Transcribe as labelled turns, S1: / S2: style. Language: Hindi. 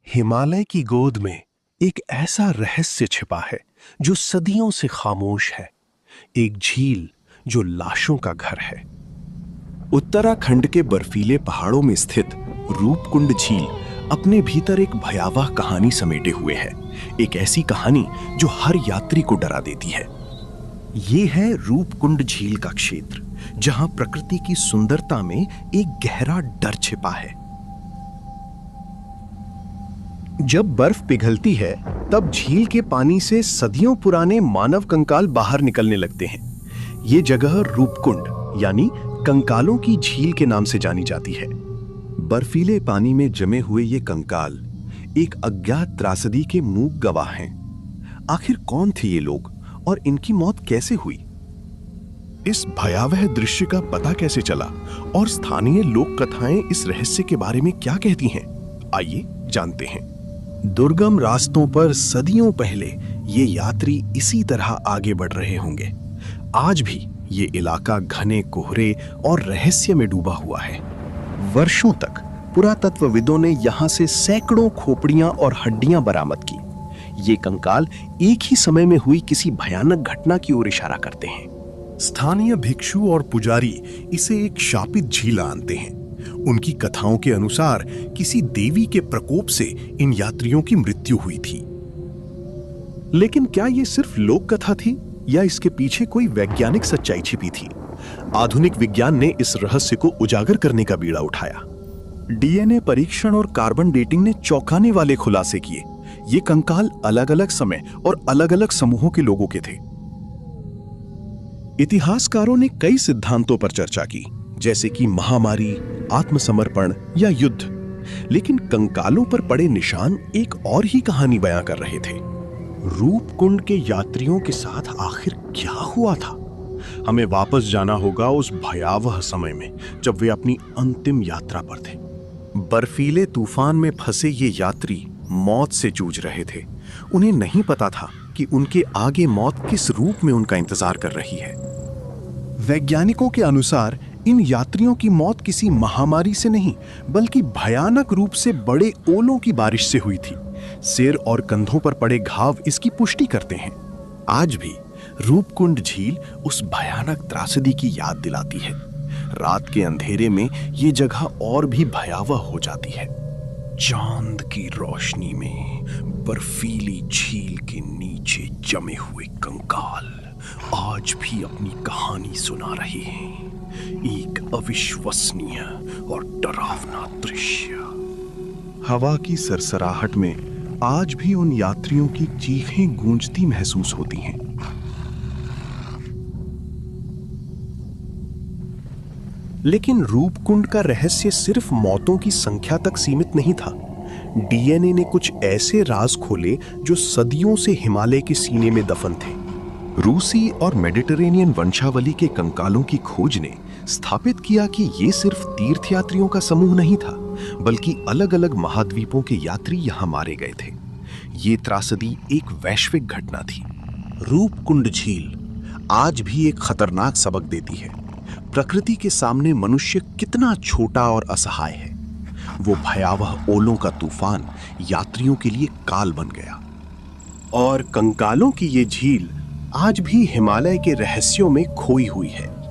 S1: हिमालय की गोद में एक ऐसा रहस्य छिपा है जो सदियों से खामोश है। एक झील जो लाशों का घर है।
S2: उत्तराखंड के बर्फीले पहाड़ों में स्थित रूपकुंड झील अपने भीतर एक भयावह कहानी समेटे हुए है। एक ऐसी कहानी जो हर यात्री को डरा देती है। ये है रूपकुंड झील का क्षेत्र, जहां प्रकृति की सुंदरता में एक गहरा डर छिपा है।
S1: जब बर्फ पिघलती है तब झील के पानी से सदियों पुराने मानव कंकाल बाहर निकलने लगते हैं। ये जगह रूपकुंड यानी कंकालों की झील के नाम से जानी जाती है।
S2: बर्फीले पानी में जमे हुए ये कंकाल एक अज्ञात त्रासदी के मूक गवाह हैं। आखिर कौन थे ये लोग और इनकी मौत कैसे हुई?
S1: इस भयावह दृश्य का पता कैसे चला और स्थानीय लोक कथाएं इस रहस्य के बारे में क्या कहती हैं? आइए जानते हैं। दुर्गम रास्तों पर सदियों पहले ये यात्री इसी तरह आगे बढ़ रहे होंगे। आज भी ये इलाका घने कोहरे और रहस्य में डूबा हुआ है। वर्षों तक पुरातत्वविदों ने यहाँ से सैकड़ों खोपड़ियां और हड्डियां बरामद की। ये कंकाल एक ही समय में हुई किसी भयानक घटना की ओर इशारा करते हैं। स्थानीय भिक्षु और पुजारी इसे एक शापित झील मानते हैं। उनकी कथाओं के अनुसार किसी देवी के प्रकोप से इन यात्रियों की मृत्यु हुई थी। लेकिन क्या यह सिर्फ लोक कथा थी या इसके पीछे कोई वैज्ञानिक सच्चाई छिपी थी? आधुनिक विज्ञान ने इस रहस्य को उजागर करने का बीड़ा उठाया। डीएनए परीक्षण और कार्बन डेटिंग ने चौंकाने वाले खुलासे किए। ये कंकाल अलग-अलग समय और अलग-अलग समूहों के लोगों के थे। इतिहासकारों ने कई सिद्धांतों पर चर्चा की, जैसे कि महामारी, आत्मसमर्पण या युद्ध। लेकिन कंकालों पर पड़े निशान एक और ही कहानी बयां कर रहे थे। रूपकुंड के यात्रियों के साथ आखिर क्या हुआ था? हमें वापस जाना होगा उस भयावह समय में जब वे अपनी अंतिम यात्रा पर थे। बर्फीले तूफान में फंसे ये यात्री मौत से जूझ रहे थे। उन्हें नहीं पता था कि उनके आगे मौत किस रूप में उनका इंतजार कर रही है। वैज्ञानिकों के अनुसार इन यात्रियों की मौत किसी महामारी से नहीं, बल्कि भयानक रूप से बड़े ओलों की बारिश से हुई थी। सिर और कंधों पर पड़े घाव इसकी पुष्टि करते हैं। आज भी रूपकुंड झील उस भयानक त्रासदी की याद दिलाती है। रात के अंधेरे में ये जगह और भी भयावह हो जाती है। चांद की रोशनी में बर्फीली झील के नीचे जमे हुए कंकाल आज भी अपनी कहानी सुना रहे हैं। एक अविश्वसनीय और डरावना दृश्य। हवा की सरसराहट में आज भी उन यात्रियों की चीखें गूंजती महसूस होती हैं। लेकिन रूपकुंड का रहस्य सिर्फ मौतों की संख्या तक सीमित नहीं था। डीएनए ने कुछ ऐसे राज खोले जो सदियों से हिमालय के सीने में दफन थे। रूसी और मेडिटेरेनियन वंशावली के कंकालों की खोज ने स्थापित किया कि ये सिर्फ तीर्थयात्रियों का समूह नहीं था, बल्कि अलग-अलग महाद्वीपों के यात्री यहाँ मारे गए थे। ये त्रासदी एक वैश्विक घटना थी। रूपकुंड झील आज भी एक खतरनाक सबक देती है। प्रकृति के सामने मनुष्य कितना छोटा और असहाय है। वो भयावह ओलों का तूफान यात्रियों के लिए काल बन गया। और कंकालों की ये झील आज भी हिमालय के रहस्यों में खोई हुई है।